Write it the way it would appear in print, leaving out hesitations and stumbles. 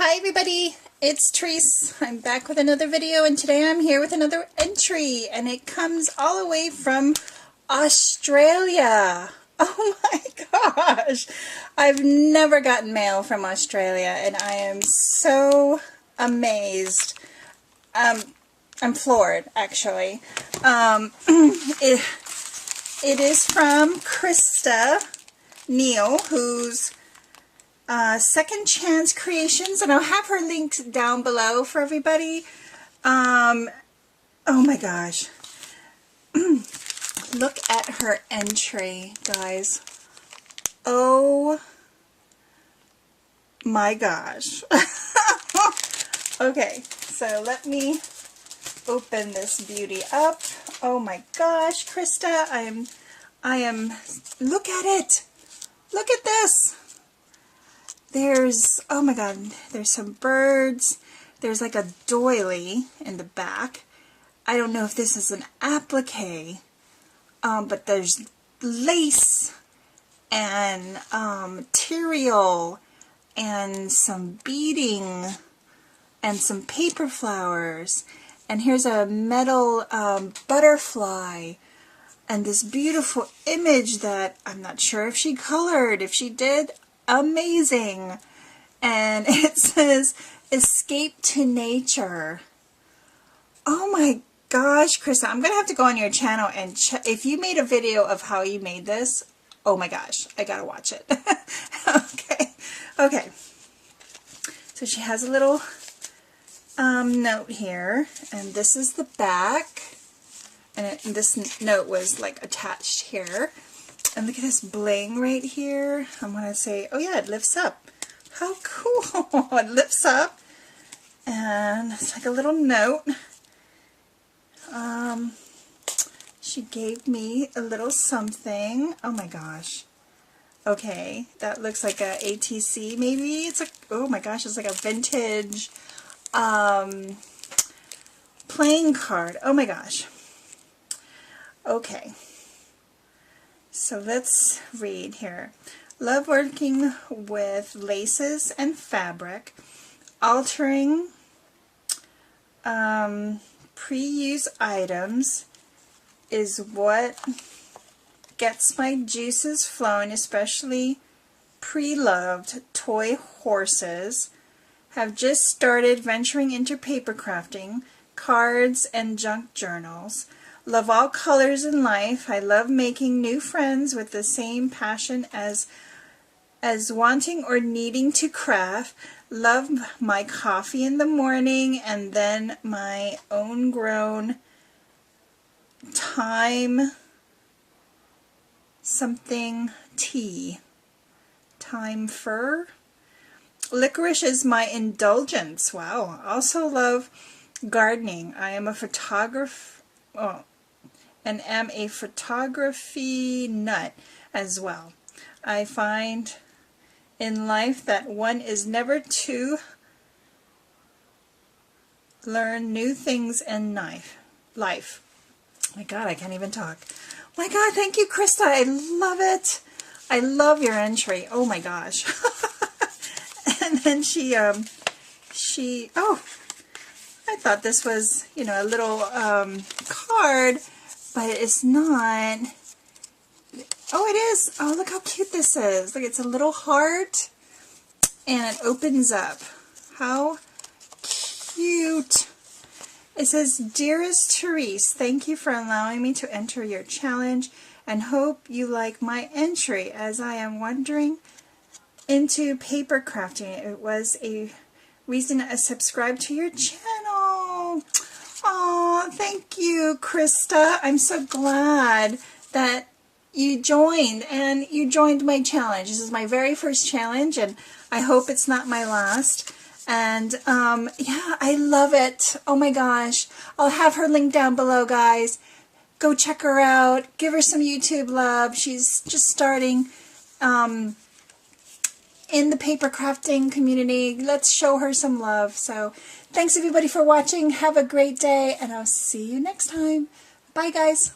Hi everybody, it's Tereese. I'm back with another video, and today I'm here with another entry, and it comes all the way from Australia. Oh my gosh, I've never gotten mail from Australia and I am so amazed. I'm floored actually. It is from Christa Neal, who's 2ndChanceCreations, and I'll have her linked down below for everybody. Oh my gosh. Look at her entry, guys. Oh my gosh. Okay, so let me open this beauty up. Oh my gosh, Christa, I am, look at it. Look at this. There's, oh my god, there's some birds. There's like a doily in the back. I don't know if this is an applique, but there's lace and material and some beading and some paper flowers. And here's a metal butterfly and this beautiful image that I'm not sure if she colored. If she did, amazing. And it says escape to nature. Oh my gosh, Christa, I'm gonna have to go on your channel and check if you made a video of how you made this. Oh my gosh, I gotta watch it. Okay, so she has a little note here, and this is the back, and this note was like attached here. And look at this bling right here. I'm going to say, oh yeah, it lifts up. How cool. It lifts up. And it's like a little note. She gave me a little something. Oh my gosh. Okay, that looks like a ATC maybe. It's like, oh my gosh, it's like a vintage playing card. Oh my gosh. Okay. So let's read here. Love working with laces and fabric. Altering pre-used items is what gets my juices flowing, especially pre-loved toy horses. Have just started venturing into paper crafting, cards, and junk journals. Love all colors in life. I love making new friends with the same passion as wanting or needing to craft. Love my coffee in the morning and then my own grown time something tea. Time fur. Licorice is my indulgence. Wow. Also love gardening. I am a photographer. Oh, and am a photography nut as well. I find in life that one is never to learn new things in life. My God, I can't even talk. My God, thank you, Christa. I love it. I love your entry. Oh my gosh. And then she, oh, I thought this was, you know, a little card, but it's not. Oh, it is. Oh, look how cute this is. Look, it's a little heart, and it opens up. How cute. It says, Dearest Tereese, thank you for allowing me to enter your challenge, and hope you like my entry as I am wandering into paper crafting. It was a reason I subscribed to your channel. Oh, thank you, Christa. I'm so glad that you joined, and you joined my challenge. This is my very first challenge, and I hope it's not my last. And yeah, I love it. Oh my gosh. I'll have her linked down below, guys. Go check her out. Give her some YouTube love. She's just starting in the paper crafting community. Let's show her some love. So thanks everybody for watching. Have a great day, and I'll see you next time. Bye guys.